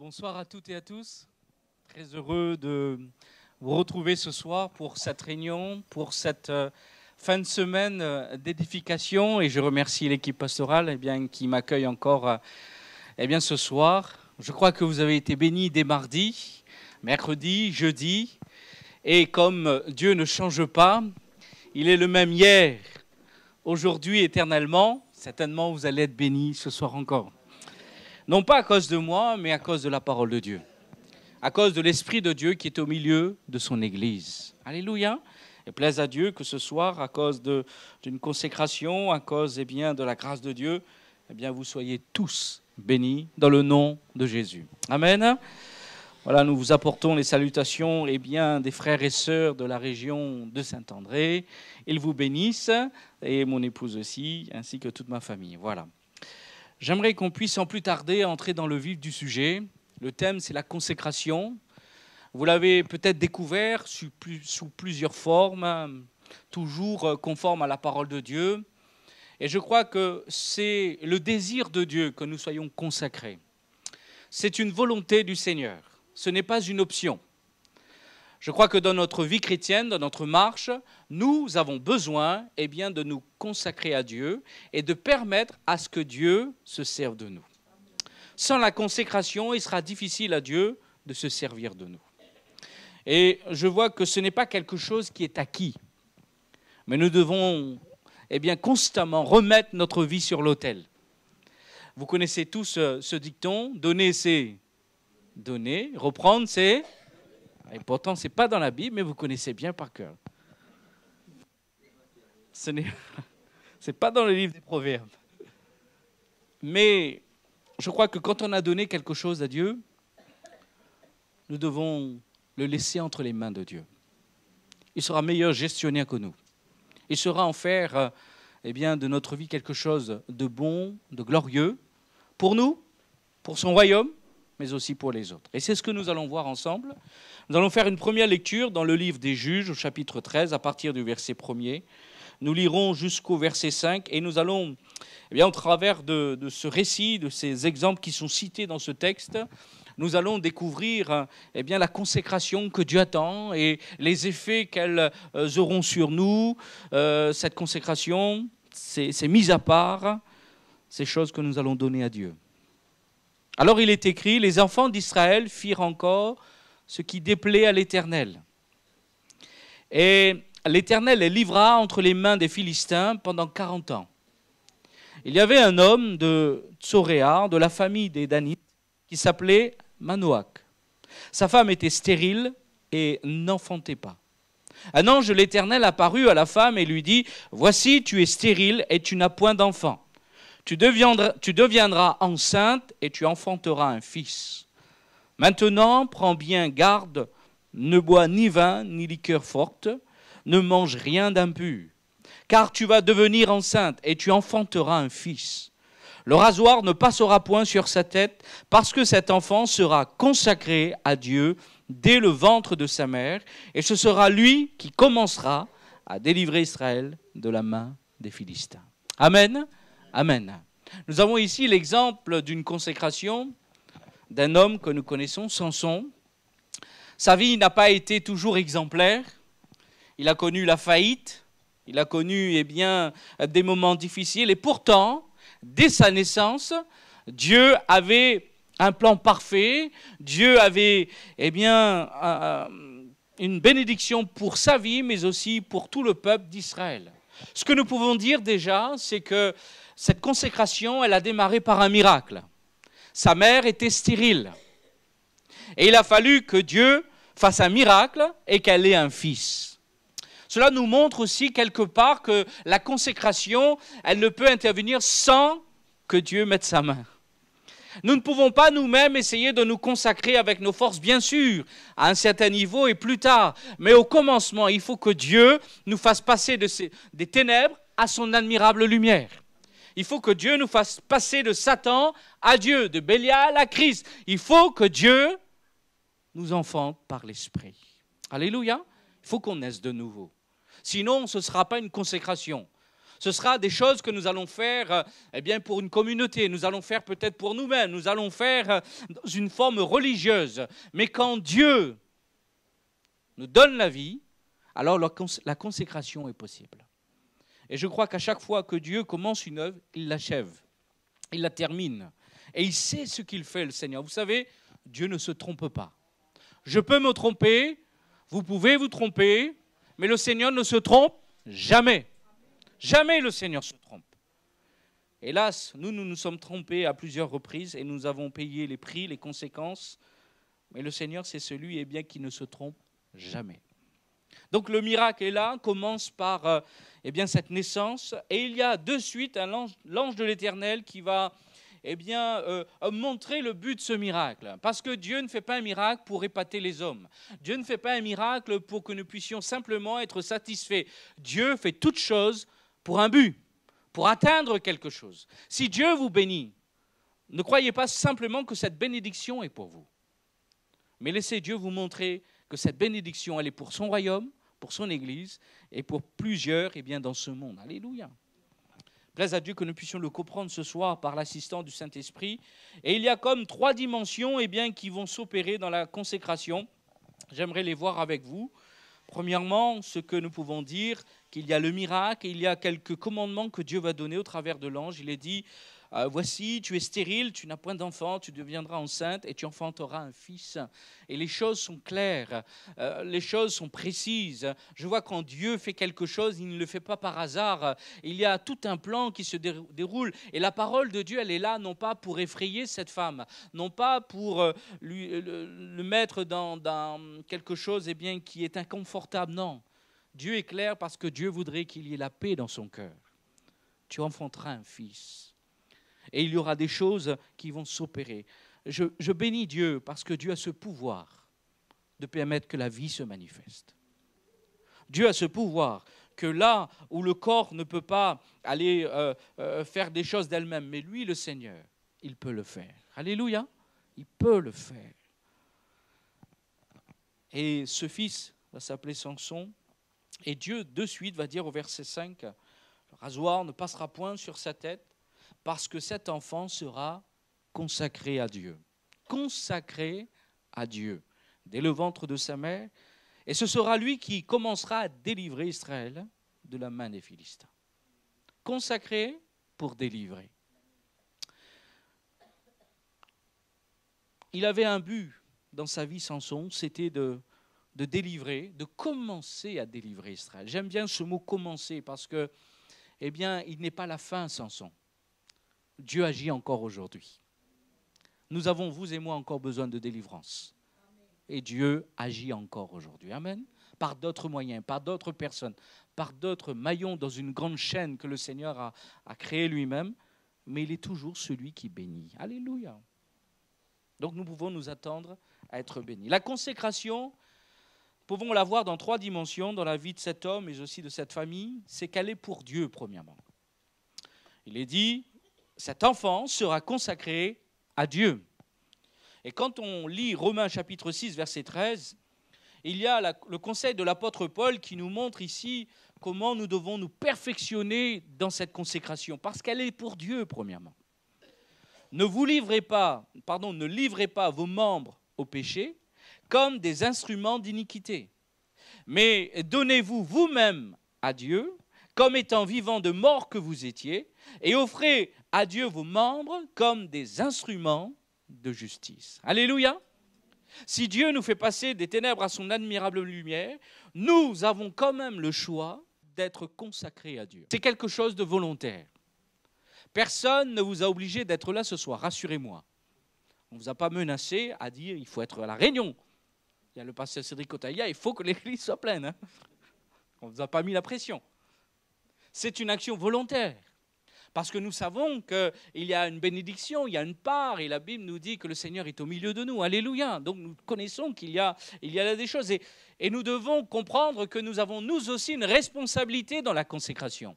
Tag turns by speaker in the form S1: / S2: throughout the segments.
S1: Bonsoir à toutes et à tous. Très heureux de vous retrouver ce soir pour cette réunion, pour cette fin de semaine d'édification. Et je remercie l'équipe pastorale qui m'accueille encore ce soir. Je crois que vous avez été bénis dès mardi, mercredi, jeudi. Et comme Dieu ne change pas, il est le même hier, aujourd'hui, éternellement. Certainement, vous allez être bénis ce soir encore. Non pas à cause de moi, mais à cause de la parole de Dieu. À cause de l'Esprit de Dieu qui est au milieu de son Église. Alléluia. Et plaise à Dieu que ce soir, à cause d'une consécration, à cause de la grâce de Dieu, vous soyez tous bénis dans le nom de Jésus. Amen. Voilà, nous vous apportons les salutations des frères et sœurs de la région de Saint-André. Ils vous bénissent, et mon épouse aussi, ainsi que toute ma famille. Voilà. J'aimerais qu'on puisse sans plus tarder entrer dans le vif du sujet. Le thème, c'est la consécration. Vous l'avez peut-être découvert sous plusieurs formes, toujours conforme à la parole de Dieu. Et je crois que c'est le désir de Dieu que nous soyons consacrés. C'est une volonté du Seigneur. Ce n'est pas une option. Je crois que dans notre vie chrétienne, dans notre marche, nous avons besoin de nous consacrer à Dieu et de permettre à ce que Dieu se serve de nous. Sans la consécration, il sera difficile à Dieu de se servir de nous. Et je vois que ce n'est pas quelque chose qui est acquis, mais nous devons constamment remettre notre vie sur l'autel. Vous connaissez tous ce dicton, donner c'est donner, reprendre c'est... Et pourtant, ce n'est pas dans la Bible, mais vous connaissez bien par cœur. Ce n'est pas dans le livre des Proverbes. Mais je crois que quand on a donné quelque chose à Dieu, nous devons le laisser entre les mains de Dieu. Il sera meilleur gestionnaire que nous. Il saura en faire de notre vie quelque chose de bon, de glorieux, pour nous, pour son royaume, mais aussi pour les autres. Et c'est ce que nous allons voir ensemble. Nous allons faire une première lecture dans le livre des Juges, au chapitre 13, à partir du verset 1er. Nous lirons jusqu'au verset 5, et nous allons, au travers de ce récit, de ces exemples qui sont cités dans ce texte, nous allons découvrir la consécration que Dieu attend et les effets qu'elles auront sur nous. Cette consécration, c'est mis à part, ces choses que nous allons donner à Dieu. Alors il est écrit, les enfants d'Israël firent encore ce qui déplaît à l'Éternel. Et l'Éternel les livra entre les mains des Philistins pendant 40 ans. Il y avait un homme de Tsoréa, de la famille des Danites, qui s'appelait Manoach. Sa femme était stérile et n'enfantait pas. Un ange de l'Éternel apparut à la femme et lui dit, « Voici, tu es stérile et tu n'as point d'enfant. Tu deviendras enceinte et tu enfanteras un fils. Maintenant, prends bien garde, ne bois ni vin ni liqueur forte, ne mange rien d'impur, car tu vas devenir enceinte et tu enfanteras un fils. Le rasoir ne passera point sur sa tête, parce que cet enfant sera consacré à Dieu dès le ventre de sa mère, et ce sera lui qui commencera à délivrer Israël de la main des Philistins. » Amen. Amen. Nous avons ici l'exemple d'une consécration d'un homme que nous connaissons, Samson. Sa vie n'a pas été toujours exemplaire. Il a connu la faillite, il a connu des moments difficiles. Et pourtant, dès sa naissance, Dieu avait un plan parfait. Dieu avait une bénédiction pour sa vie, mais aussi pour tout le peuple d'Israël. Ce que nous pouvons dire déjà, c'est que cette consécration, elle a démarré par un miracle. Sa mère était stérile. Et il a fallu que Dieu fasse un miracle et qu'elle ait un fils. Cela nous montre aussi quelque part que la consécration, elle ne peut intervenir sans que Dieu mette sa main. Nous ne pouvons pas nous-mêmes essayer de nous consacrer avec nos forces, bien sûr, à un certain niveau et plus tard. Mais au commencement, il faut que Dieu nous fasse passer des ténèbres à son admirable lumière. Il faut que Dieu nous fasse passer de Satan à Dieu, de Bélial à Christ. Il faut que Dieu nous enfante par l'Esprit. Alléluia. Il faut qu'on naisse de nouveau. Sinon, ce ne sera pas une consécration. Ce sera des choses que nous allons faire pour une communauté, nous allons faire peut-être pour nous-mêmes, nous allons faire dans une forme religieuse. Mais quand Dieu nous donne la vie, alors la consécration est possible. Et je crois qu'à chaque fois que Dieu commence une œuvre, il l'achève, il la termine. Et il sait ce qu'il fait, le Seigneur. Vous savez, Dieu ne se trompe pas. Je peux me tromper, vous pouvez vous tromper, mais le Seigneur ne se trompe jamais. Jamais le Seigneur se trompe. Hélas, nous sommes trompés à plusieurs reprises et nous avons payé les prix, les conséquences. Mais le Seigneur, c'est celui qui ne se trompe jamais. Donc le miracle est là, commence par cette naissance. Et il y a de suite l'ange de l'Éternel qui va montrer le but de ce miracle. Parce que Dieu ne fait pas un miracle pour épater les hommes. Dieu ne fait pas un miracle pour que nous puissions simplement être satisfaits. Dieu fait toutes choses pour un but, pour atteindre quelque chose. Si Dieu vous bénit, ne croyez pas simplement que cette bénédiction est pour vous. Mais laissez Dieu vous montrer que cette bénédiction, elle est pour son royaume, pour son Église et pour plusieurs dans ce monde. Alléluia. Plaise à Dieu que nous puissions le comprendre ce soir par l'assistance du Saint-Esprit. Et il y a comme 3 dimensions qui vont s'opérer dans la consécration. J'aimerais les voir avec vous. Premièrement, ce que nous pouvons dire, qu'il y a le miracle, et il y a quelques commandements que Dieu va donner au travers de l'ange. Il est dit, voici, tu es stérile, tu n'as point d'enfant, tu deviendras enceinte et tu enfanteras un fils. Et les choses sont claires, les choses sont précises. Je vois quand Dieu fait quelque chose, il ne le fait pas par hasard. Il y a tout un plan qui se déroule. Et la parole de Dieu, elle est là, non pas pour effrayer cette femme, non pas pour le mettre dans quelque chose qui est inconfortable, non. Dieu est clair parce que Dieu voudrait qu'il y ait la paix dans son cœur. Tu enfanteras un fils. Et il y aura des choses qui vont s'opérer. Je bénis Dieu parce que Dieu a ce pouvoir de permettre que la vie se manifeste. Dieu a ce pouvoir que là où le corps ne peut pas aller faire des choses d'elle-même, mais lui, le Seigneur, il peut le faire. Alléluia, il peut le faire. Et ce fils va s'appeler Samson. Et Dieu, de suite, va dire au verset 5, « Le rasoir ne passera point sur sa tête, parce que cet enfant sera consacré à Dieu. » Consacré à Dieu, dès le ventre de sa mère. Et ce sera lui qui commencera à délivrer Israël de la main des Philistins. Consacré pour délivrer. Il avait un but dans sa vie, Samson, c'était de délivrer, de commencer à délivrer Israël. J'aime bien ce mot « commencer » parce que, il n'est pas la fin, Samson. Dieu agit encore aujourd'hui. Nous avons, vous et moi, encore besoin de délivrance. Et Dieu agit encore aujourd'hui. Amen. Par d'autres moyens, par d'autres personnes, par d'autres maillons dans une grande chaîne que le Seigneur a créée lui-même. Mais il est toujours celui qui bénit. Alléluia. Donc nous pouvons nous attendre à être bénis. La consécration, pouvons la voir dans 3 dimensions dans la vie de cet homme et aussi de cette famille. C'est qu'elle est pour Dieu, premièrement. Il est dit, cet enfant sera consacré à Dieu. Et quand on lit Romains chapitre 6, verset 13, il y a le conseil de l'apôtre Paul qui nous montre ici comment nous devons nous perfectionner dans cette consécration, parce qu'elle est pour Dieu, premièrement. Ne livrez pas vos membres au péché comme des instruments d'iniquité, mais donnez-vous vous-même à Dieu comme étant vivants de mort que vous étiez, et offrez à Dieu vos membres comme des instruments de justice. Alléluia. Si Dieu nous fait passer des ténèbres à son admirable lumière, nous avons quand même le choix d'être consacrés à Dieu. C'est quelque chose de volontaire. Personne ne vous a obligé d'être là ce soir, rassurez-moi. On ne vous a pas menacé à dire il faut être à la réunion. Il y a le pasteur Cédric Otaïa, il faut que l'église soit pleine. Hein. On ne vous a pas mis la pression. C'est une action volontaire. Parce que nous savons qu'il y a une bénédiction, il y a une part, et la Bible nous dit que le Seigneur est au milieu de nous. Alléluia. Donc nous connaissons qu'il y a là des choses. Et nous devons comprendre que nous avons nous aussi une responsabilité dans la consécration.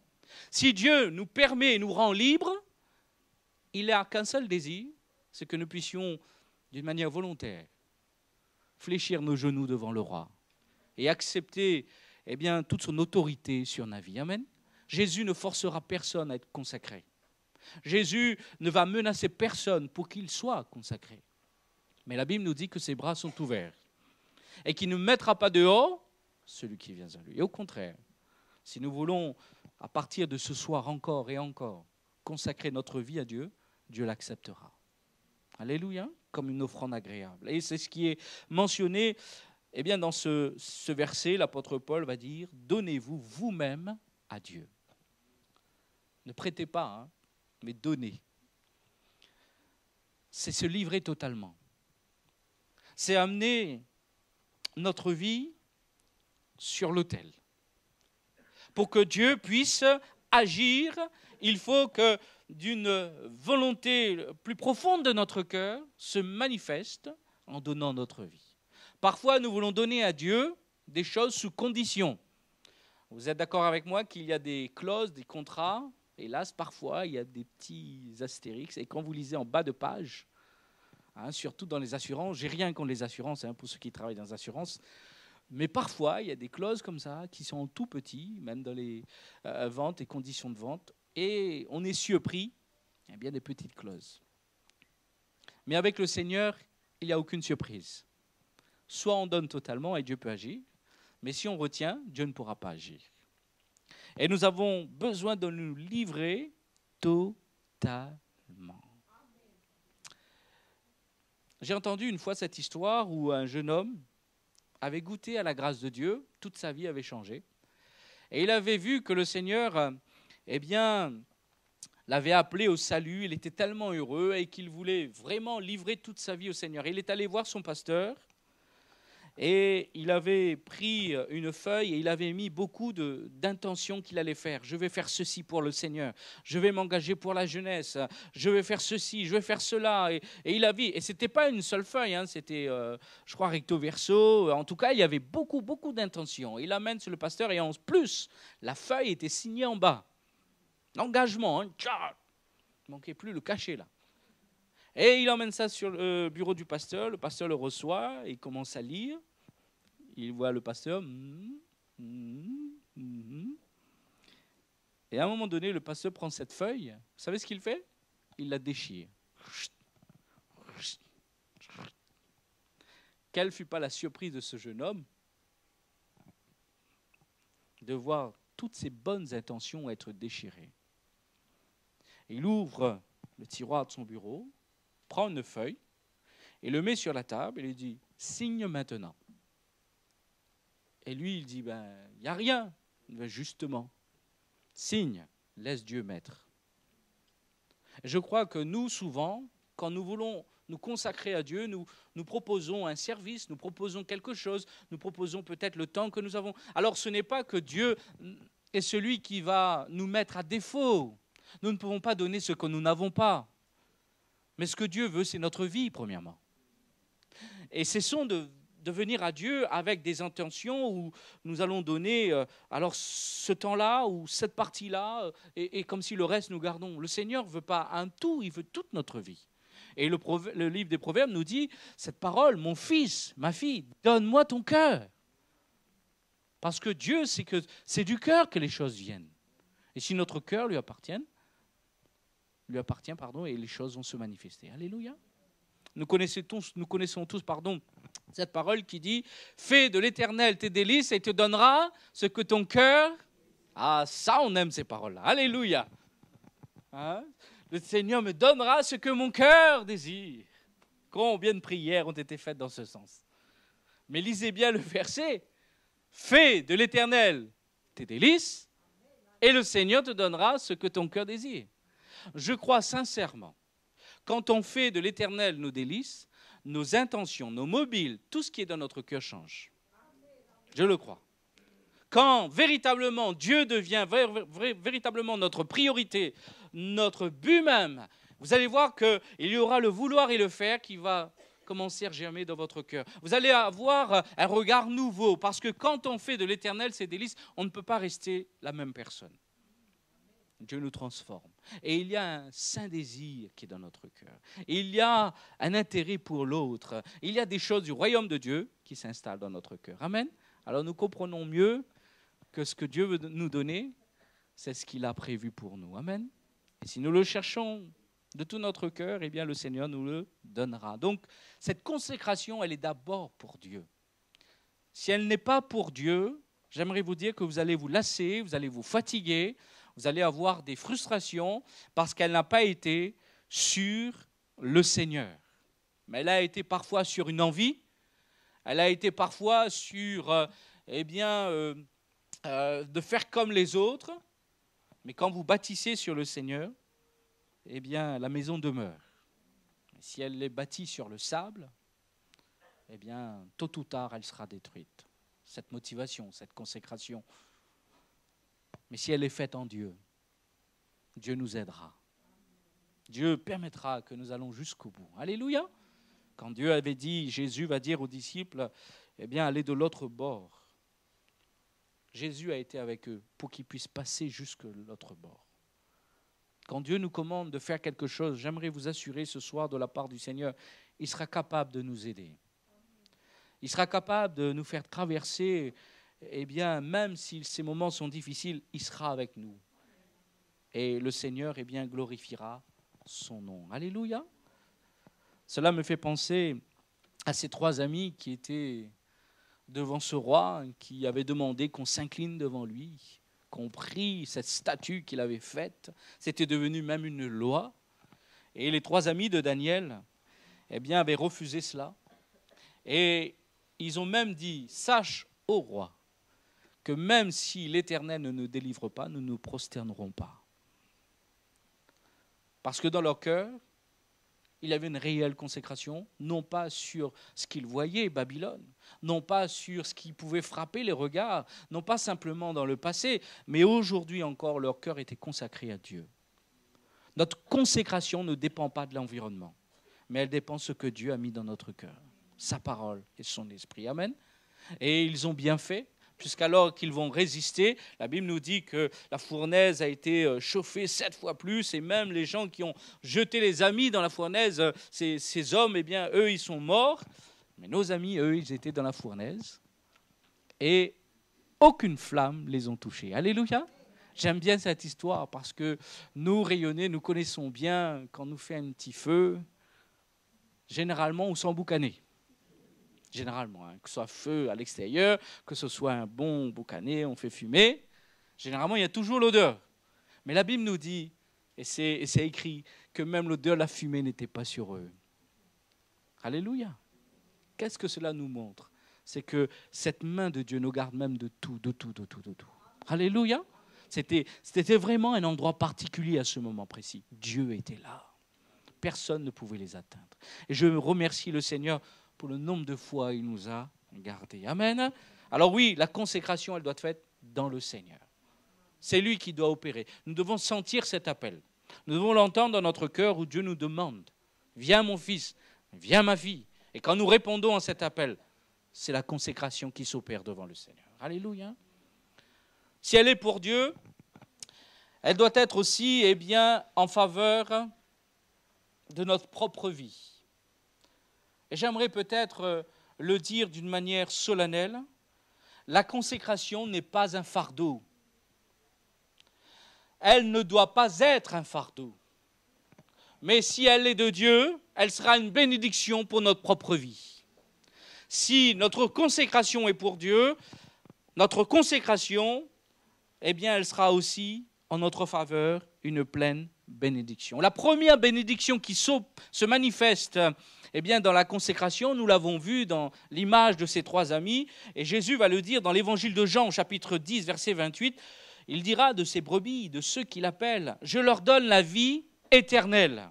S1: Si Dieu nous permet et nous rend libres, il n'a qu'un seul désir, c'est que nous puissions, d'une manière volontaire, fléchir nos genoux devant le roi et accepter toute son autorité sur ma vie. Amen. Jésus ne forcera personne à être consacré. Jésus ne va menacer personne pour qu'il soit consacré. Mais la Bible nous dit que ses bras sont ouverts et qu'il ne mettra pas dehors celui qui vient à lui. Et au contraire, si nous voulons, à partir de ce soir encore et encore, consacrer notre vie à Dieu, Dieu l'acceptera. Alléluia, comme une offrande agréable. Et c'est ce qui est mentionné dans ce verset. L'apôtre Paul va dire « Donnez-vous vous-même à Dieu ». Ne prêtez pas, mais donnez. C'est se livrer totalement. C'est amener notre vie sur l'autel. Pour que Dieu puisse agir, il faut que d'une volonté plus profonde de notre cœur se manifeste en donnant notre vie. Parfois, nous voulons donner à Dieu des choses sous condition. Vous êtes d'accord avec moi qu'il y a des clauses, des contrats. Hélas, parfois, il y a des petits astérix. Et quand vous lisez en bas de page, surtout dans les assurances, j'ai rien contre les assurances, pour ceux qui travaillent dans les assurances, mais parfois, il y a des clauses comme ça qui sont tout petits, même dans les ventes et conditions de vente, et on est surpris, il y a bien des petites clauses. Mais avec le Seigneur, il n'y a aucune surprise. Soit on donne totalement et Dieu peut agir, mais si on retient, Dieu ne pourra pas agir. Et nous avons besoin de nous livrer totalement. J'ai entendu une fois cette histoire où un jeune homme avait goûté à la grâce de Dieu, toute sa vie avait changé. Et il avait vu que le Seigneur, l'avait appelé au salut, il était tellement heureux et qu'il voulait vraiment livrer toute sa vie au Seigneur. Il est allé voir son pasteur et il avait pris une feuille et il avait mis beaucoup d'intentions qu'il allait faire. Je vais faire ceci pour le Seigneur, je vais m'engager pour la jeunesse, je vais faire ceci, je vais faire cela. Et il a vu, et ce n'était pas une seule feuille, c'était, je crois, recto verso. En tout cas, il y avait beaucoup, beaucoup d'intentions. Il amène sur le pasteur et en plus, la feuille était signée en bas. L'engagement, il ne manquait plus le cachet là. Et il emmène ça sur le bureau du pasteur, le pasteur le reçoit, il commence à lire, il voit le pasteur, et à un moment donné, le pasteur prend cette feuille, vous savez ce qu'il fait? Il la déchire. Quelle fut pas la surprise de ce jeune homme de voir toutes ses bonnes intentions être déchirées. Il ouvre le tiroir de son bureau, prend une feuille et le met sur la table et lui dit « Signe maintenant ». Et lui, il dit « Ben, il n'y a rien. » Justement, signe, laisse Dieu mettre. Je crois que nous, souvent, quand nous voulons nous consacrer à Dieu, nous proposons un service, nous proposons quelque chose, nous proposons peut-être le temps que nous avons. Alors ce n'est pas que Dieu est celui qui va nous mettre à défaut. Nous ne pouvons pas donner ce que nous n'avons pas. Mais ce que Dieu veut, c'est notre vie, premièrement. Et cessons de venir à Dieu avec des intentions où nous allons donner alors ce temps-là ou cette partie-là, et comme si le reste nous gardons. Le Seigneur ne veut pas un tout, il veut toute notre vie. Et le livre des Proverbes nous dit, cette parole, mon fils, ma fille, donne-moi ton cœur. Parce que Dieu, c'est du cœur que les choses viennent. Et si notre cœur lui appartient, et les choses vont se manifester. Alléluia. Nous connaissons tous, cette parole qui dit « Fais de l'Éternel tes délices et te donnera ce que ton cœur... » Ah, ça, on aime ces paroles-là. Alléluia. Le Seigneur me donnera ce que mon cœur désire. Combien de prières ont été faites dans ce sens? Mais lisez bien le verset. « Fais de l'Éternel tes délices et le Seigneur te donnera ce que ton cœur désire. » Je crois sincèrement, quand on fait de l'Éternel nos délices, nos intentions, nos mobiles, tout ce qui est dans notre cœur change. Je le crois. Quand véritablement Dieu devient véritablement notre priorité, notre but même, vous allez voir qu'il y aura le vouloir et le faire qui va commencer à germer dans votre cœur. Vous allez avoir un regard nouveau, parce que quand on fait de l'Éternel ses délices, on ne peut pas rester la même personne. Dieu nous transforme. Et il y a un saint désir qui est dans notre cœur. Il y a un intérêt pour l'autre. Il y a des choses du royaume de Dieu qui s'installent dans notre cœur. Amen. Alors nous comprenons mieux que ce que Dieu veut nous donner, c'est ce qu'il a prévu pour nous. Amen. Et si nous le cherchons de tout notre cœur, eh bien le Seigneur nous le donnera. Donc, cette consécration, elle est d'abord pour Dieu. Si elle n'est pas pour Dieu, j'aimerais vous dire que vous allez vous lasser, vous allez vous fatiguer, vous allez avoir des frustrations parce qu'elle n'a pas été sur le Seigneur. Mais elle a été parfois sur une envie, elle a été parfois sur de faire comme les autres. Mais quand vous bâtissez sur le Seigneur, eh bien, la maison demeure. Si elle est bâtie sur le sable, eh bien, tôt ou tard, elle sera détruite. Cette motivation, cette consécration. Mais si elle est faite en Dieu, Dieu nous aidera. Dieu permettra que nous allons jusqu'au bout. Alléluia. Quand Dieu avait dit, Jésus va dire aux disciples, eh bien, allez de l'autre bord. Jésus a été avec eux pour qu'ils puissent passer jusque l'autre bord. Quand Dieu nous commande de faire quelque chose, j'aimerais vous assurer ce soir de la part du Seigneur, il sera capable de nous aider. Il sera capable de nous faire traverser, eh bien, même si ces moments sont difficiles, il sera avec nous. Et le Seigneur, eh bien, glorifiera son nom. Alléluia. Cela me fait penser à ces 3 amis qui étaient devant ce roi, qui avait demandé qu'on s'incline devant lui, qu'on prie cette statue qu'il avait faite. C'était devenu même une loi. Et les 3 amis de Daniel, eh bien, avaient refusé cela. Et ils ont même dit, sache, ô roi, que même si l'Éternel ne nous délivre pas, nous ne nous prosternerons pas. Parce que dans leur cœur, il y avait une réelle consécration, non pas sur ce qu'ils voyaient, Babylone, non pas sur ce qui pouvait frapper les regards, non pas simplement dans le passé, mais aujourd'hui encore, leur cœur était consacré à Dieu. Notre consécration ne dépend pas de l'environnement, mais elle dépend de ce que Dieu a mis dans notre cœur, sa parole et son esprit. Amen. Et ils ont bien fait, puisqu'alors qu'ils vont résister, la Bible nous dit que la fournaise a été chauffée 7 fois plus, et même les gens qui ont jeté les amis dans la fournaise, ces hommes, eh bien, eux, ils sont morts. Mais nos amis, eux, ils étaient dans la fournaise, et aucune flamme les ont touchés. Alléluia. J'aime bien cette histoire, parce que nous, rayonnés, nous connaissons bien, quand nous fait un petit feu, généralement, on s'en boucaner. Généralement, que ce soit feu à l'extérieur, que ce soit un bon boucané, on fait fumer. Généralement, il y a toujours l'odeur. Mais la Bible nous dit, et c'est écrit, que même l'odeur de la fumée n'était pas sur eux. Alléluia. Qu'est-ce que cela nous montre? C'est que cette main de Dieu nous garde même de tout. Alléluia. C'était vraiment un endroit particulier à ce moment précis. Dieu était là. Personne ne pouvait les atteindre. Et je remercie le Seigneur pour le nombre de fois où il nous a gardés. Amen. Alors oui, la consécration, elle doit être faite dans le Seigneur. C'est lui qui doit opérer. Nous devons sentir cet appel. Nous devons l'entendre dans notre cœur où Dieu nous demande, viens mon fils, viens ma fille. Et quand nous répondons à cet appel, c'est la consécration qui s'opère devant le Seigneur. Alléluia. Si elle est pour Dieu, elle doit être aussi, eh bien, en faveur de notre propre vie. Et j'aimerais peut-être le dire d'une manière solennelle, la consécration n'est pas un fardeau. Elle ne doit pas être un fardeau. Mais si elle est de Dieu, elle sera une bénédiction pour notre propre vie. Si notre consécration est pour Dieu, notre consécration, eh bien, elle sera aussi en notre faveur une pleine bénédiction. La première bénédiction qui se manifeste, eh bien, dans la consécration, nous l'avons vu dans l'image de ces 3 amis, et Jésus va le dire dans l'évangile de Jean, chapitre 10, verset 28, il dira de ces brebis, de ceux qu'il appelle, je leur donne la vie éternelle.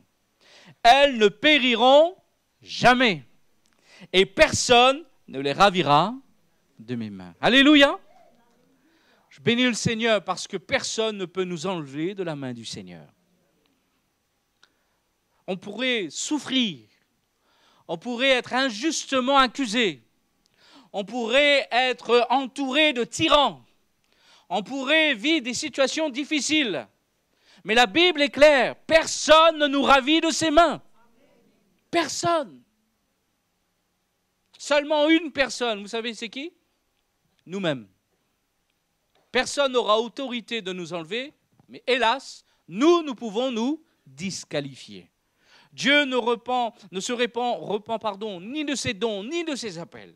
S1: Elles ne périront jamais, et personne ne les ravira de mes mains. Alléluia. Je bénis le Seigneur parce que personne ne peut nous enlever de la main du Seigneur. On pourrait souffrir, on pourrait être injustement accusé, on pourrait être entouré de tyrans, on pourrait vivre des situations difficiles. Mais la Bible est claire, personne ne nous ravit de ses mains. Personne. Seulement une personne, vous savez c'est qui? Nous-mêmes. Personne n'aura autorité de nous enlever Mais hélas, nous pouvons nous disqualifier. Dieu ne se repent ni de ses dons, ni de ses appels.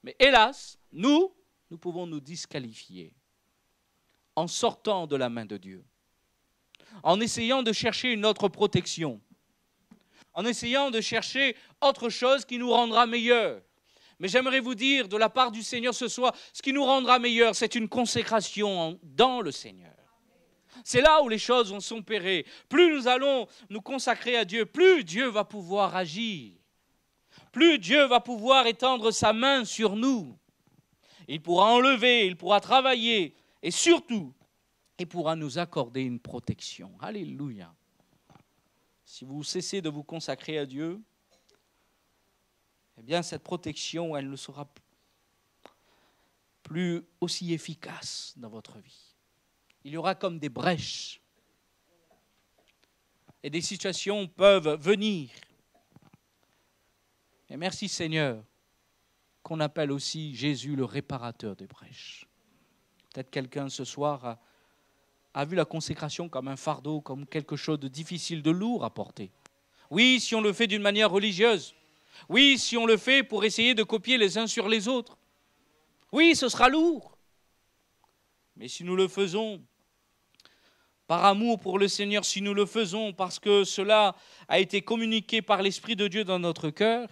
S1: Mais hélas, nous pouvons nous disqualifier en sortant de la main de Dieu, en essayant de chercher une autre protection, en essayant de chercher autre chose qui nous rendra meilleurs. Mais j'aimerais vous dire, de la part du Seigneur ce soir, ce qui nous rendra meilleurs, c'est une consécration dans le Seigneur. C'est là où les choses vont s'opérer. Plus nous allons nous consacrer à Dieu, plus Dieu va pouvoir agir. Plus Dieu va pouvoir étendre sa main sur nous. Il pourra enlever, il pourra travailler et surtout, il pourra nous accorder une protection. Alléluia. Si vous cessez de vous consacrer à Dieu, eh bien cette protection, elle ne sera plus aussi efficace dans votre vie. Il y aura comme des brèches. Et des situations peuvent venir. Et merci Seigneur, qu'on appelle aussi Jésus le réparateur des brèches. Peut-être quelqu'un ce soir a vu la consécration comme un fardeau, comme quelque chose de difficile, de lourd à porter. Oui, si on le fait d'une manière religieuse. Oui, si on le fait pour essayer de copier les uns sur les autres. Oui, ce sera lourd. Mais si nous le faisons par amour pour le Seigneur, si nous le faisons parce que cela a été communiqué par l'Esprit de Dieu dans notre cœur,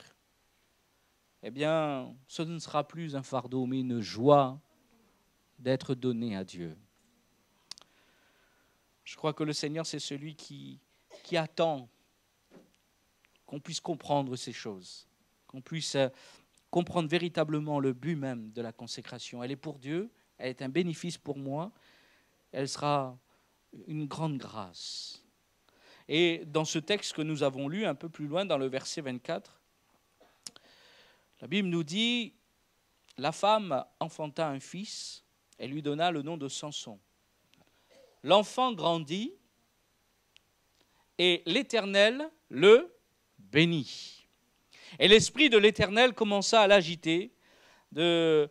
S1: eh bien, ce ne sera plus un fardeau, mais une joie d'être donné à Dieu. Je crois que le Seigneur, c'est celui qui attend qu'on puisse comprendre ces choses, qu'on puisse comprendre véritablement le but même de la consécration. Elle est pour Dieu, elle est un bénéfice pour moi, elle sera une grande grâce. Et dans ce texte que nous avons lu un peu plus loin, dans le verset 24, la Bible nous dit, la femme enfanta un fils, elle lui donna le nom de Samson. L'enfant grandit et l'Éternel le bénit. Et l'esprit de l'Éternel commença à l'agiter de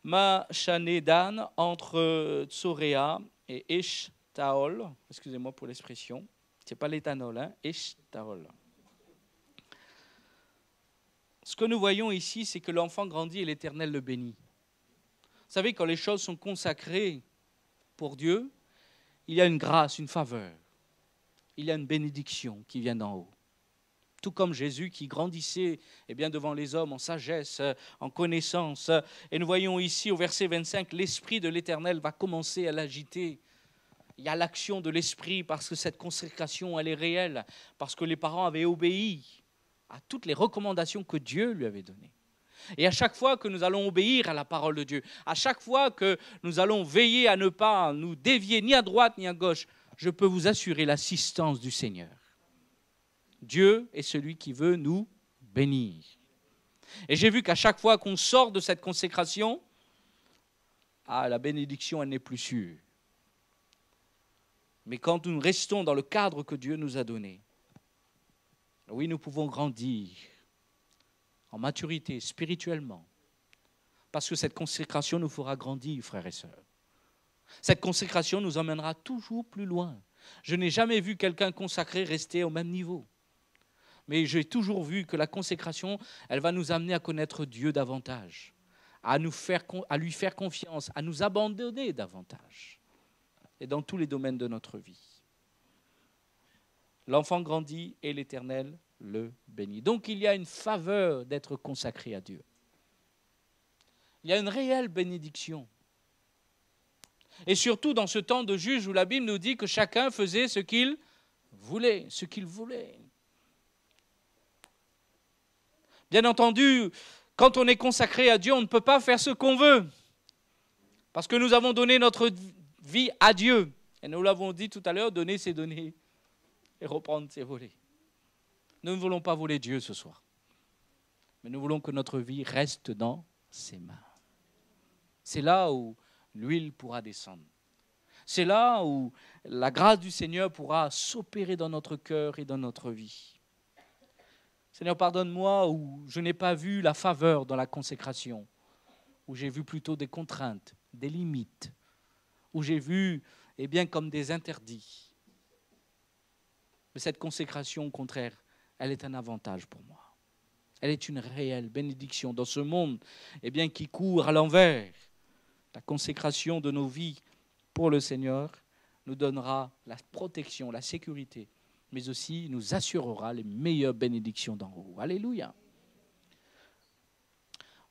S1: Machanédan entre Tsoréa et Eshtaol. Excusez-moi pour l'expression. Ce n'est pas l'éthanol, hein, Eshtaol. Ce que nous voyons ici, c'est que l'enfant grandit et l'Éternel le bénit. Vous savez, quand les choses sont consacrées pour Dieu, il y a une grâce, une faveur. Il y a une bénédiction qui vient d'en haut. Tout comme Jésus qui grandissait devant les hommes en sagesse, en connaissance. Et nous voyons ici au verset 25, l'Esprit de l'Éternel va commencer à l'agiter. Il y a l'action de l'Esprit parce que cette consécration, elle est réelle. Parce que les parents avaient obéi à toutes les recommandations que Dieu lui avait données. Et à chaque fois que nous allons obéir à la parole de Dieu, à chaque fois que nous allons veiller à ne pas nous dévier ni à droite ni à gauche, je peux vous assurer l'assistance du Seigneur. Dieu est celui qui veut nous bénir. Et j'ai vu qu'à chaque fois qu'on sort de cette consécration, la bénédiction, elle n'est plus sûre. Mais quand nous restons dans le cadre que Dieu nous a donné, oui, nous pouvons grandir en maturité, spirituellement, parce que cette consécration nous fera grandir, frères et sœurs. Cette consécration nous emmènera toujours plus loin. Je n'ai jamais vu quelqu'un consacré rester au même niveau. Mais j'ai toujours vu que la consécration, elle va nous amener à connaître Dieu davantage, à lui faire confiance, à nous abandonner davantage, et dans tous les domaines de notre vie. L'enfant grandit et l'Éternel le bénit. Donc il y a une faveur d'être consacré à Dieu. Il y a une réelle bénédiction. Et surtout dans ce temps de juge où la Bible nous dit que chacun faisait ce qu'il voulait, Bien entendu, quand on est consacré à Dieu, on ne peut pas faire ce qu'on veut. Parce que nous avons donné notre vie à Dieu. Et nous l'avons dit tout à l'heure, donner c'est donner et reprendre c'est voler. Nous ne voulons pas voler Dieu ce soir. Mais nous voulons que notre vie reste dans ses mains. C'est là où l'huile pourra descendre. C'est là où la grâce du Seigneur pourra s'opérer dans notre cœur et dans notre vie. Seigneur, pardonne-moi où je n'ai pas vu la faveur dans la consécration, où j'ai vu plutôt des contraintes, des limites, où j'ai vu eh bien, comme des interdits. Mais cette consécration, au contraire, elle est un avantage pour moi. Elle est une réelle bénédiction dans ce monde, eh bien, qui court à l'envers. La consécration de nos vies pour le Seigneur nous donnera la protection, la sécurité, mais aussi nous assurera les meilleures bénédictions d'en haut. Alléluia.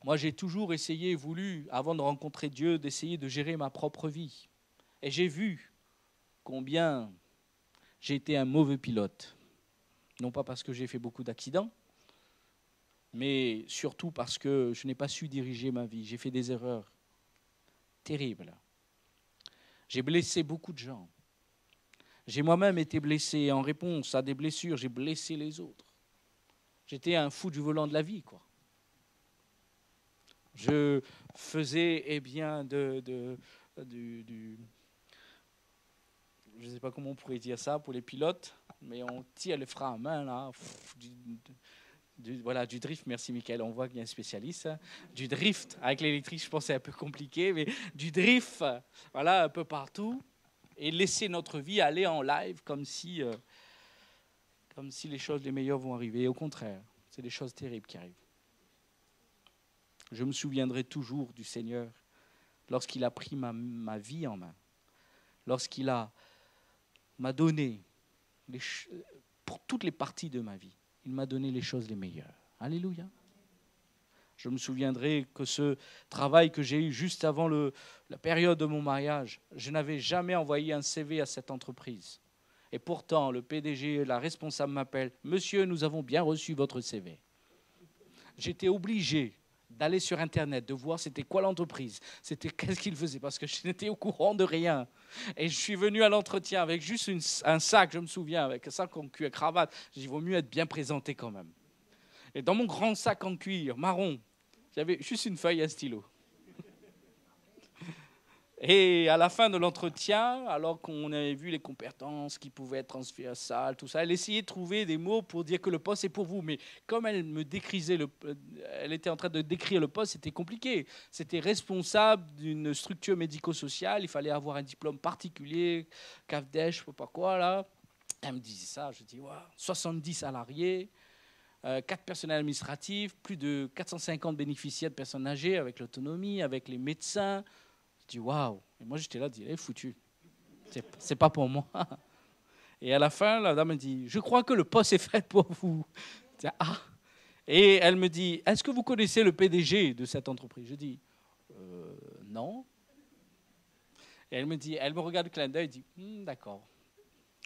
S1: Moi, j'ai toujours essayé, voulu, avant de rencontrer Dieu, d'essayer de gérer ma propre vie. Et j'ai vu combien j'ai été un mauvais pilote. Non pas parce que j'ai fait beaucoup d'accidents, mais surtout parce que je n'ai pas su diriger ma vie. J'ai fait des erreurs terribles. J'ai blessé beaucoup de gens. J'ai moi-même été blessé en réponse à des blessures. J'ai blessé les autres. J'étais un fou du volant de la vie, quoi. Je faisais, eh bien, je ne sais pas comment on pourrait dire ça pour les pilotes, mais on tire le frein à main, là, voilà, du drift, merci Mickaël, on voit qu'il y a un spécialiste. Du drift, avec l'électrique, je pense que c'est un peu compliqué, mais du drift, voilà, un peu partout, et laisser notre vie aller en live comme si les choses les meilleures vont arriver. Et au contraire, c'est des choses terribles qui arrivent. Je me souviendrai toujours du Seigneur lorsqu'il a pris ma vie en main, lorsqu'il m'a donné pour toutes les parties de ma vie. Il m'a donné les choses les meilleures. Alléluia. Je me souviendrai que ce travail que j'ai eu juste avant la période de mon mariage, je n'avais jamais envoyé un CV à cette entreprise. Et pourtant, le PDG, la responsable m'appelle « Monsieur, nous avons bien reçu votre CV ». J'étais obligé d'aller sur Internet, de voir c'était quoi l'entreprise, qu'est-ce qu'il faisait, parce que je n'étais au courant de rien. Et je suis venu à l'entretien avec juste un sac, je me souviens, avec un sac en cuir, cravate. J'ai dit, il vaut mieux être bien présenté quand même. Et dans mon grand sac en cuir, marron, j'avais juste une feuille et un stylo. Et à la fin de l'entretien, alors qu'on avait vu les compétences qui pouvaient être transversales, tout ça, elle essayait de trouver des mots pour dire que le poste est pour vous. Mais comme elle me décrisait, elle était en train de décrire le poste, c'était compliqué. C'était responsable d'une structure médico-sociale, il fallait avoir un diplôme particulier, CAFDES, je ne sais pas quoi, là. Elle me disait ça, je dis, wow, 70 salariés, 4 personnels administratifs, plus de 450 bénéficiaires de personnes âgées avec l'autonomie, avec les médecins. Je dis waouh. Et moi j'étais là, je dis, foutu. C'est pas pour moi. Et à la fin, la dame me dit, je crois que le poste est fait pour vous. Je dis, ah. Et elle me dit, est-ce que vous connaissez le PDG de cette entreprise? Je dis, non. Et elle me regarde le clin d'œil et dit, d'accord.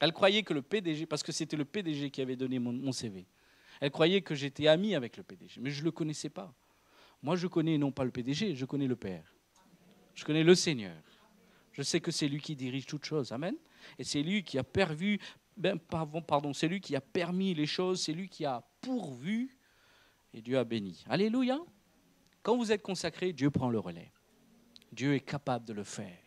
S1: Elle croyait que le PDG, parce que c'était le PDG qui avait donné mon CV, elle croyait que j'étais ami avec le PDG, mais je ne le connaissais pas. Moi, je connais non pas le PDG, je connais le Père. Je connais le Seigneur. Je sais que c'est lui qui dirige toutes choses. Amen. Et c'est lui qui a c'est lui qui a permis les choses, c'est lui qui a pourvu et Dieu a béni. Alléluia. Quand vous êtes consacré, Dieu prend le relais. Dieu est capable de le faire.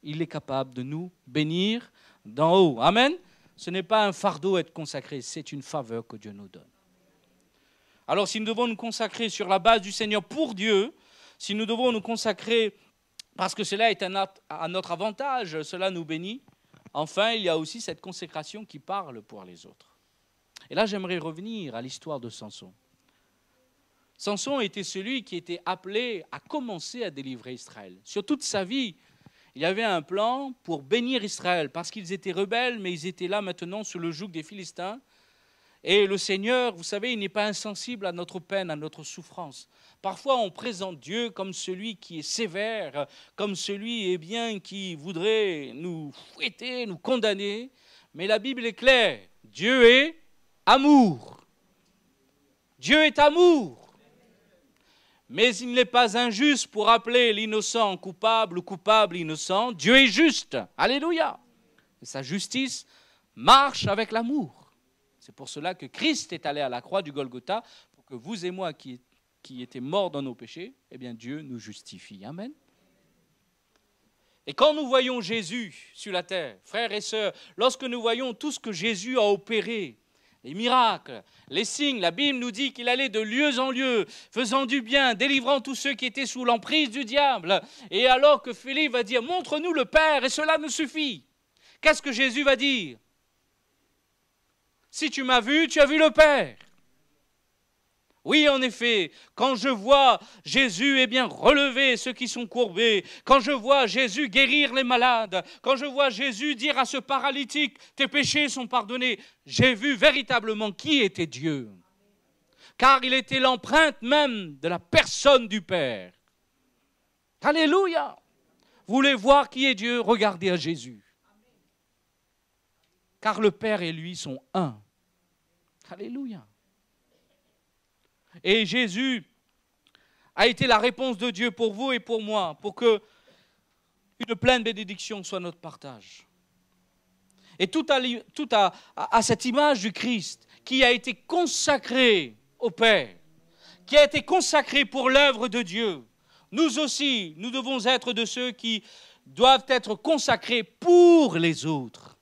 S1: Il est capable de nous bénir d'en haut. Amen. Ce n'est pas un fardeau être consacré, c'est une faveur que Dieu nous donne. Alors si nous devons nous consacrer sur la base du Seigneur pour Dieu, si nous devons nous consacrer parce que cela est à notre avantage, cela nous bénit, enfin il y a aussi cette consécration qui parle pour les autres. Et là j'aimerais revenir à l'histoire de Samson. Samson était celui qui était appelé à commencer à délivrer Israël. Sur toute sa vie, il y avait un plan pour bénir Israël, parce qu'ils étaient rebelles, mais ils étaient là maintenant sous le joug des Philistins. Et le Seigneur, vous savez, il n'est pas insensible à notre peine, à notre souffrance. Parfois, on présente Dieu comme celui qui est sévère, comme celui qui voudrait nous fouetter, nous condamner. Mais la Bible est claire, Dieu est amour. Dieu est amour. Mais il n'est pas injuste pour appeler l'innocent coupable ou coupable innocent. Dieu est juste. Alléluia. Et sa justice marche avec l'amour. C'est pour cela que Christ est allé à la croix du Golgotha, pour que vous et moi qui étions morts dans nos péchés, eh bien Dieu nous justifie. Amen. Et quand nous voyons Jésus sur la terre, frères et sœurs, lorsque nous voyons tout ce que Jésus a opéré, les miracles, les signes. La Bible nous dit qu'il allait de lieu en lieu, faisant du bien, délivrant tous ceux qui étaient sous l'emprise du diable. Et alors que Philippe va dire, montre-nous le Père, et cela nous suffit. Qu'est-ce que Jésus va dire? Si tu m'as vu, tu as vu le Père. Oui, en effet, quand je vois Jésus relever ceux qui sont courbés, quand je vois Jésus guérir les malades, quand je vois Jésus dire à ce paralytique, tes péchés sont pardonnés, j'ai vu véritablement qui était Dieu. Car il était l'empreinte même de la personne du Père. Alléluia! Vous voulez voir qui est Dieu? Regardez à Jésus. Car le Père et lui sont un. Alléluia! Et Jésus a été la réponse de Dieu pour vous et pour moi, pour que une pleine bénédiction soit notre partage. Et tout à cette image du Christ qui a été consacré au Père, qui a été consacré pour l'œuvre de Dieu, nous aussi, nous devons être de ceux qui doivent être consacrés pour les autres.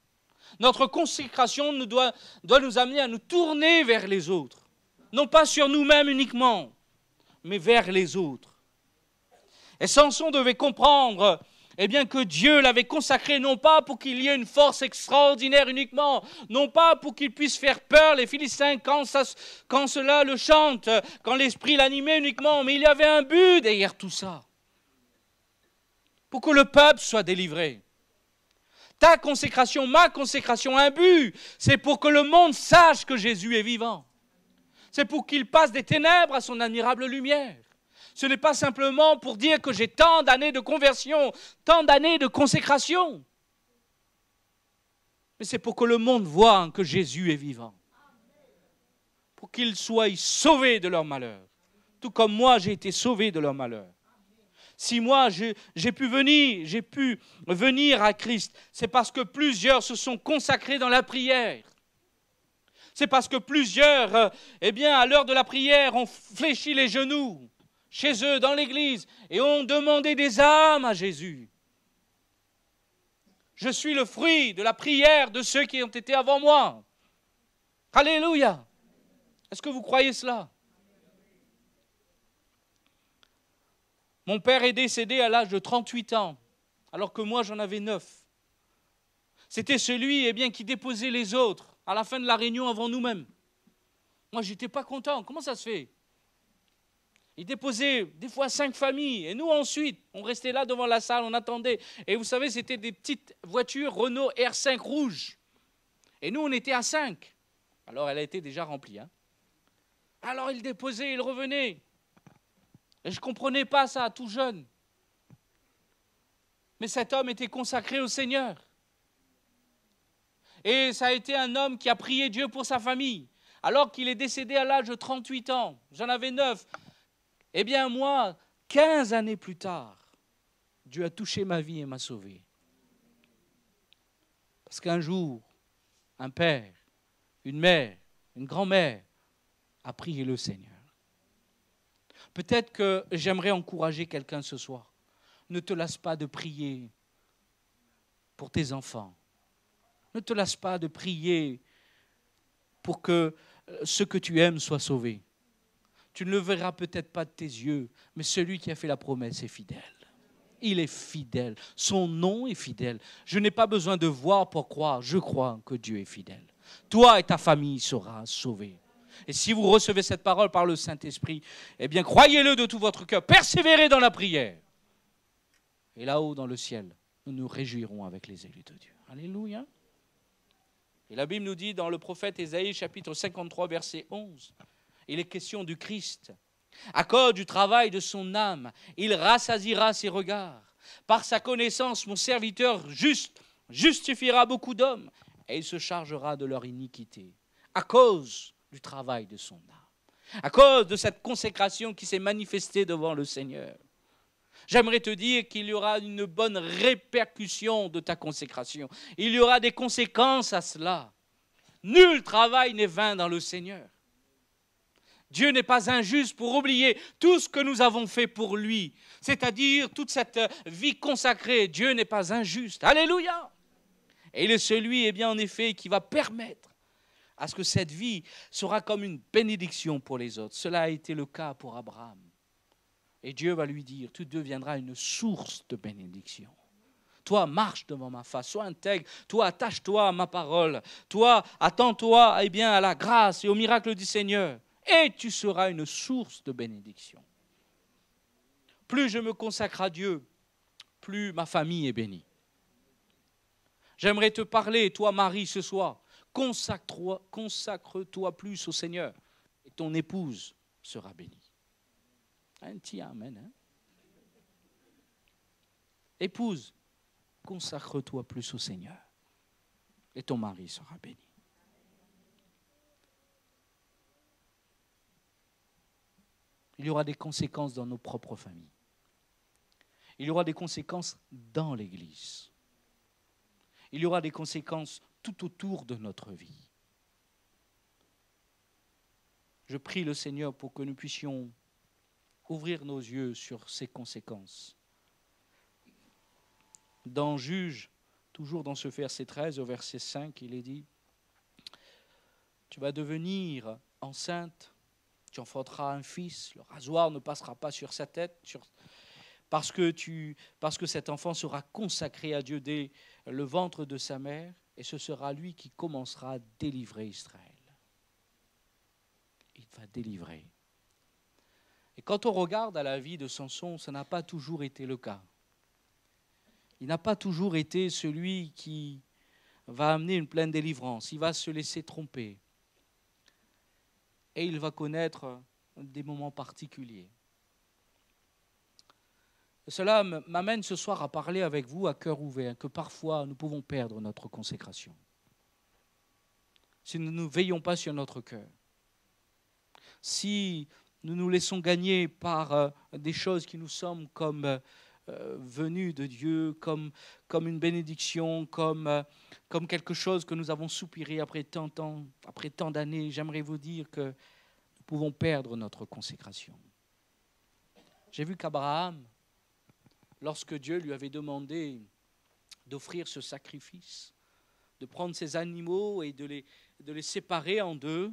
S1: Notre consécration doit nous amener à nous tourner vers les autres. Non pas sur nous-mêmes uniquement, mais vers les autres. Et Samson devait comprendre que Dieu l'avait consacré non pas pour qu'il y ait une force extraordinaire uniquement, non pas pour qu'il puisse faire peur les Philistins quand cela le chante, quand l'esprit l'animait uniquement, mais il y avait un but derrière tout ça. Pour que le peuple soit délivré. Ta consécration, ma consécration, un but, c'est pour que le monde sache que Jésus est vivant. C'est pour qu'il passe des ténèbres à son admirable lumière. Ce n'est pas simplement pour dire que j'ai tant d'années de conversion, tant d'années de consécration. Mais c'est pour que le monde voie que Jésus est vivant. Pour qu'ils soient sauvés de leur malheur. Tout comme moi, j'ai été sauvé de leur malheur. Si moi, j'ai pu venir à Christ, c'est parce que plusieurs se sont consacrés dans la prière. C'est parce que plusieurs, à l'heure de la prière, ont fléchi les genoux chez eux, dans l'église, et ont demandé des âmes à Jésus. Je suis le fruit de la prière de ceux qui ont été avant moi. Alléluia! Est-ce que vous croyez cela? Mon père est décédé à l'âge de 38 ans, alors que moi j'en avais 9. C'était celui qui déposait les autres à la fin de la réunion avant nous-mêmes. Moi, je n'étais pas content. Comment ça se fait? Il déposait des fois 5 familles. Et nous, ensuite, on restait là devant la salle, on attendait. Et vous savez, c'était des petites voitures Renault R5 rouges. Et nous, on était à 5. Alors, elle a été déjà remplie. Alors, il déposait, il revenait. Et je ne comprenais pas ça, tout jeune. Mais cet homme était consacré au Seigneur. Et ça a été un homme qui a prié Dieu pour sa famille. Alors qu'il est décédé à l'âge de 38 ans, j'en avais 9. Moi, 15 années plus tard, Dieu a touché ma vie et m'a sauvé. Parce qu'un jour, un père, une mère, une grand-mère a prié le Seigneur. Peut-être que j'aimerais encourager quelqu'un ce soir. Ne te lasse pas de prier pour tes enfants. Ne te lasse pas de prier pour que ceux que tu aimes soient sauvés. Tu ne le verras peut-être pas de tes yeux, mais celui qui a fait la promesse est fidèle. Il est fidèle. Son nom est fidèle. Je n'ai pas besoin de voir pour croire. Je crois que Dieu est fidèle. Toi et ta famille seront sauvés. Et si vous recevez cette parole par le Saint-Esprit, croyez-le de tout votre cœur. Persévérez dans la prière. Et là-haut dans le ciel, nous nous réjouirons avec les élus de Dieu. Alléluia. Et la Bible nous dit dans le prophète Ésaïe, chapitre 53, verset 11, il est question du Christ. À cause du travail de son âme, il rassasiera ses regards. Par sa connaissance, mon serviteur juste justifiera beaucoup d'hommes et il se chargera de leur iniquité. À cause du travail de son âme. À cause de cette consécration qui s'est manifestée devant le Seigneur. J'aimerais te dire qu'il y aura une bonne répercussion de ta consécration. Il y aura des conséquences à cela. Nul travail n'est vain dans le Seigneur. Dieu n'est pas injuste pour oublier tout ce que nous avons fait pour lui, c'est-à-dire toute cette vie consacrée. Dieu n'est pas injuste. Alléluia! Et il est celui, en effet, qui va permettre à ce que cette vie sera comme une bénédiction pour les autres. Cela a été le cas pour Abraham. Et Dieu va lui dire, tu deviendras une source de bénédiction. Toi, marche devant ma face, sois intègre, toi, attache-toi à ma parole, toi, attends-toi à la grâce et au miracle du Seigneur, et tu seras une source de bénédiction. Plus je me consacre à Dieu, plus ma famille est bénie. J'aimerais te parler, toi, Marie, ce soir, consacre-toi plus au Seigneur, et ton épouse sera bénie. Un petit amen. Hein? Épouse, consacre-toi plus au Seigneur et ton mari sera béni. Il y aura des conséquences dans nos propres familles. Il y aura des conséquences dans l'Église. Il y aura des conséquences tout autour de notre vie. Je prie le Seigneur pour que nous puissions ouvrir nos yeux sur ces conséquences. Dans Juge, toujours dans ce verset 13 au verset 5, il est dit « Tu vas devenir enceinte, tu enfanteras un fils, le rasoir ne passera pas sur sa tête, parce que cet enfant sera consacré à Dieu dès le ventre de sa mère, et ce sera lui qui commencera à délivrer Israël. » Il va délivrer. Et quand on regarde à la vie de Samson, ça n'a pas toujours été le cas. Il n'a pas toujours été celui qui va amener une pleine délivrance. Il va se laisser tromper. Et il va connaître des moments particuliers. Cela m'amène ce soir à parler avec vous à cœur ouvert, que parfois nous pouvons perdre notre consécration. Si nous ne veillons pas sur notre cœur, si nous nous laissons gagner par des choses qui nous semblent comme venues de Dieu, comme une bénédiction, comme quelque chose que nous avons soupiré après tant d'années, j'aimerais vous dire que nous pouvons perdre notre consécration. J'ai vu qu'Abraham, lorsque Dieu lui avait demandé d'offrir ce sacrifice, de prendre ses animaux et de les séparer en deux,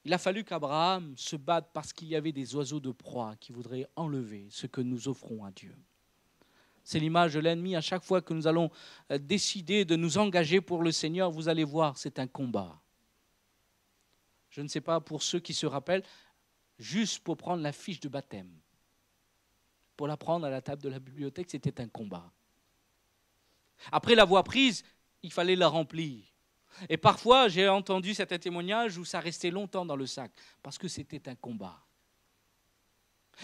S1: il a fallu qu'Abraham se batte parce qu'il y avait des oiseaux de proie qui voudraient enlever ce que nous offrons à Dieu. C'est l'image de l'ennemi. À chaque fois que nous allons décider de nous engager pour le Seigneur, vous allez voir, c'est un combat. Je ne sais pas pour ceux qui se rappellent, juste pour prendre la fiche de baptême, pour la prendre à la table de la bibliothèque, c'était un combat. Après l'avoir prise, il fallait la remplir. Et parfois, j'ai entendu certains témoignages où ça restait longtemps dans le sac, parce que c'était un combat.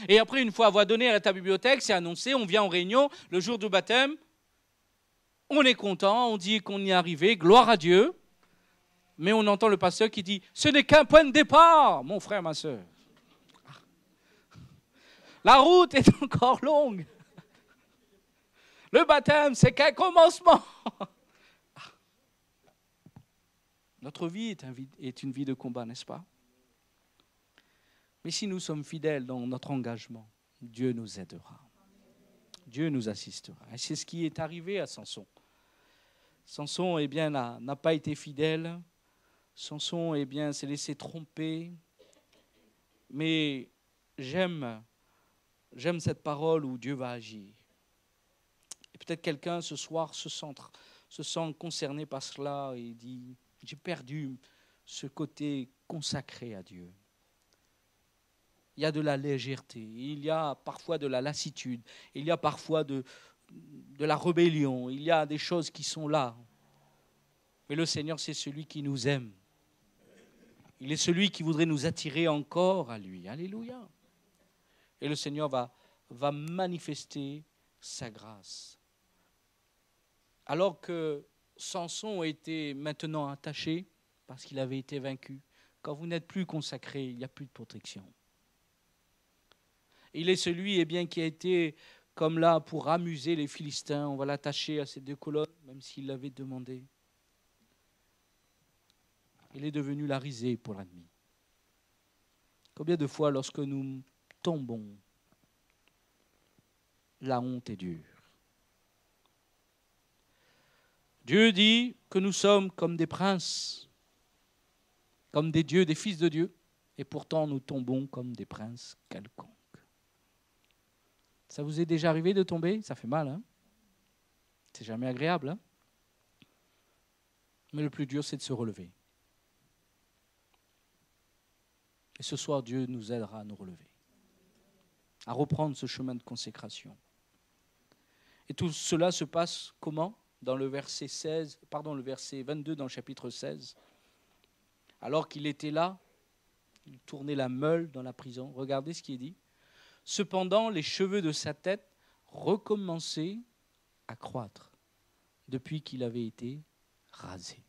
S1: Et après, une fois avoir donné à ta bibliothèque, c'est annoncé, on vient en réunion, le jour du baptême, on est content, on dit qu'on y est arrivé, gloire à Dieu, mais on entend le pasteur qui dit « Ce n'est qu'un point de départ, mon frère, ma soeur. La route est encore longue. Le baptême, c'est qu'un commencement. » Notre vie est une vie de combat, n'est-ce pas? Mais si nous sommes fidèles dans notre engagement, Dieu nous aidera. Dieu nous assistera. Et c'est ce qui est arrivé à Samson. Samson, n'a pas été fidèle. Samson, s'est laissé tromper. Mais j'aime cette parole où Dieu va agir. Et peut-être quelqu'un ce soir se sent concerné par cela et dit « J'ai perdu ce côté consacré à Dieu. » Il y a de la légèreté, il y a parfois de la lassitude, il y a parfois de la rébellion, il y a des choses qui sont là. Mais le Seigneur, c'est celui qui nous aime. Il est celui qui voudrait nous attirer encore à lui. Alléluia. Et le Seigneur va manifester sa grâce. Alors que Samson était maintenant attaché parce qu'il avait été vaincu. Quand vous n'êtes plus consacré, il n'y a plus de protection. Il est celui qui a été comme là pour amuser les Philistins. On va l'attacher à ces deux colonnes, même s'il l'avait demandé. Il est devenu la risée pour l'ennemi. Combien de fois, lorsque nous tombons, la honte est dure. Dieu dit que nous sommes comme des princes, comme des dieux, des fils de Dieu, et pourtant nous tombons comme des princes quelconques. Ça vous est déjà arrivé de tomber? Ça fait mal, hein? C'est jamais agréable, hein? Mais le plus dur, c'est de se relever. Et ce soir, Dieu nous aidera à nous relever, à reprendre ce chemin de consécration. Et tout cela se passe comment? Dans le verset 22 dans le chapitre 16. Alors qu'il était là, il tournait la meule dans la prison. Regardez ce qui est dit. Cependant, les cheveux de sa tête recommençaient à croître depuis qu'il avait été rasé.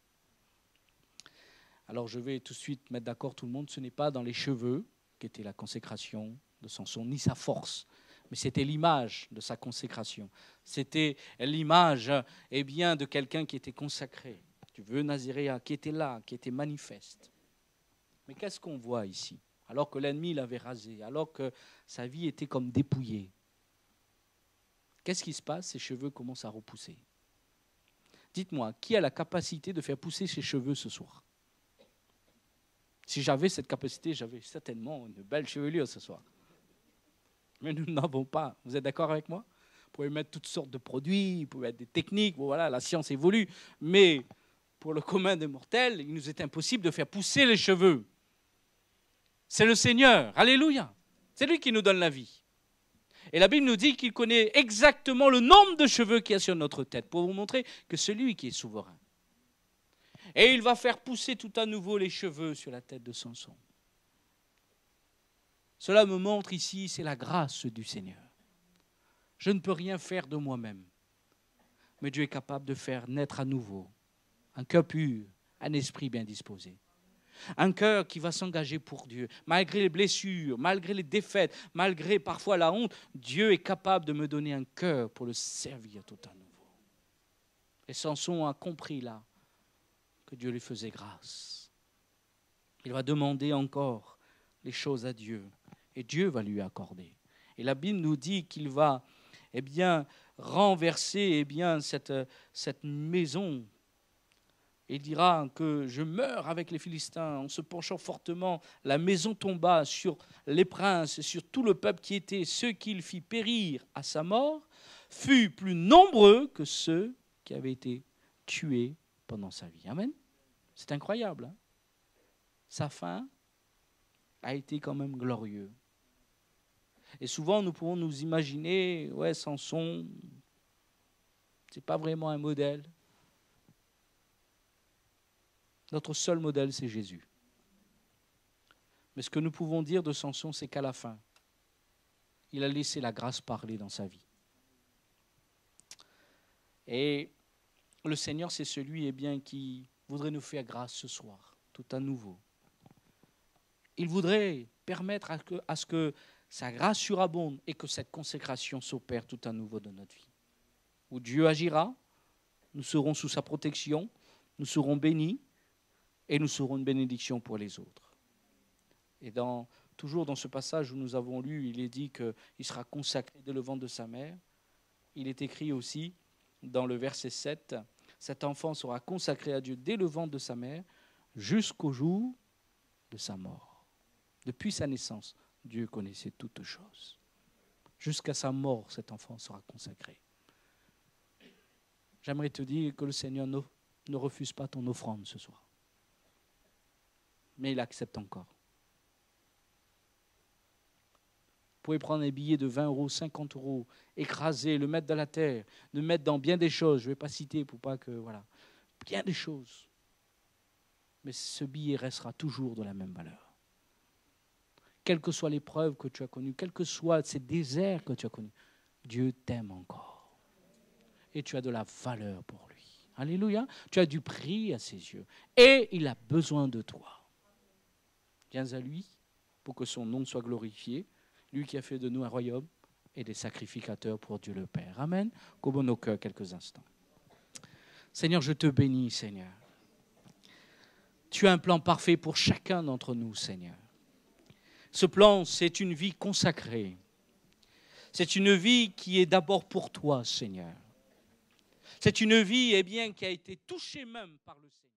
S1: Alors je vais tout de suite mettre d'accord tout le monde. Ce n'est pas dans les cheveux qu'était la consécration de Samson, ni sa force. Mais c'était l'image de sa consécration. C'était l'image de quelqu'un qui était consacré. Du vœu naziréen, qui était là, qui était manifeste. Mais qu'est-ce qu'on voit ici? Alors que l'ennemi l'avait rasé, alors que sa vie était comme dépouillée. Qu'est-ce qui se passe? Ses cheveux commencent à repousser. Dites-moi, qui a la capacité de faire pousser ses cheveux ce soir? Si j'avais cette capacité, j'avais certainement une belle chevelure ce soir. Mais nous n'avons pas. Vous êtes d'accord avec moi? Vous pouvez mettre toutes sortes de produits, vous pouvez mettre des techniques, bon, voilà, la science évolue. Mais pour le commun des mortels, il nous est impossible de faire pousser les cheveux. C'est le Seigneur, alléluia. C'est lui qui nous donne la vie. Et la Bible nous dit qu'il connaît exactement le nombre de cheveux qu'il y a sur notre tête, pour vous montrer que c'est lui qui est souverain. Et il va faire pousser tout à nouveau les cheveux sur la tête de Samson. Cela me montre ici, c'est la grâce du Seigneur. Je ne peux rien faire de moi-même. Mais Dieu est capable de faire naître à nouveau un cœur pur, un esprit bien disposé. Un cœur qui va s'engager pour Dieu. Malgré les blessures, malgré les défaites, malgré parfois la honte, Dieu est capable de me donner un cœur pour le servir tout à nouveau. Et Samson a compris là que Dieu lui faisait grâce. Il va demander encore les choses à Dieu. Et Dieu va lui accorder. Et la Bible nous dit qu'il va renverser cette maison. Il dira que je meurs avec les Philistins. En se penchant fortement, la maison tomba sur les princes, sur tout le peuple qui était. Ceux qu'il fit périr à sa mort fut plus nombreux que ceux qui avaient été tués pendant sa vie. Amen. C'est incroyable. Hein? Sa fin a été quand même glorieuse. Et souvent, nous pouvons nous imaginer, Samson, ce n'est pas vraiment un modèle. Notre seul modèle, c'est Jésus. Mais ce que nous pouvons dire de Samson, c'est qu'à la fin, il a laissé la grâce parler dans sa vie. Et le Seigneur, c'est celui qui voudrait nous faire grâce ce soir, tout à nouveau. Il voudrait permettre à ce que sa grâce surabonde et que cette consécration s'opère tout à nouveau dans notre vie. Où Dieu agira, nous serons sous sa protection, nous serons bénis et nous serons une bénédiction pour les autres. Et toujours dans ce passage où nous avons lu, il est dit qu'il sera consacré dès le ventre de sa mère. Il est écrit aussi dans le verset 7, cet enfant sera consacré à Dieu dès le ventre de sa mère jusqu'au jour de sa mort. Depuis sa naissance, Dieu connaissait toutes choses. Jusqu'à sa mort, cet enfant sera consacré. J'aimerais te dire que le Seigneur ne refuse pas ton offrande ce soir. Mais il accepte encore. Vous pouvez prendre un billet de 20 euros, 50 euros, écraser, le mettre dans la terre, le mettre dans bien des choses. Je ne vais pas citer pour pas que, bien des choses. Mais ce billet restera toujours de la même valeur. Quelle que soit l'épreuve que tu as connue, quels que soient ces déserts que tu as connus, Dieu t'aime encore. Et tu as de la valeur pour lui. Alléluia. Tu as du prix à ses yeux. Et il a besoin de toi. Viens à lui pour que son nom soit glorifié. Lui qui a fait de nous un royaume et des sacrificateurs pour Dieu le Père. Amen. Courbons nos cœurs quelques instants. Seigneur, je te bénis, Seigneur. Tu as un plan parfait pour chacun d'entre nous, Seigneur. Ce plan, c'est une vie consacrée. C'est une vie qui est d'abord pour toi, Seigneur. C'est une vie, eh bien, qui a été touchée même par le Seigneur.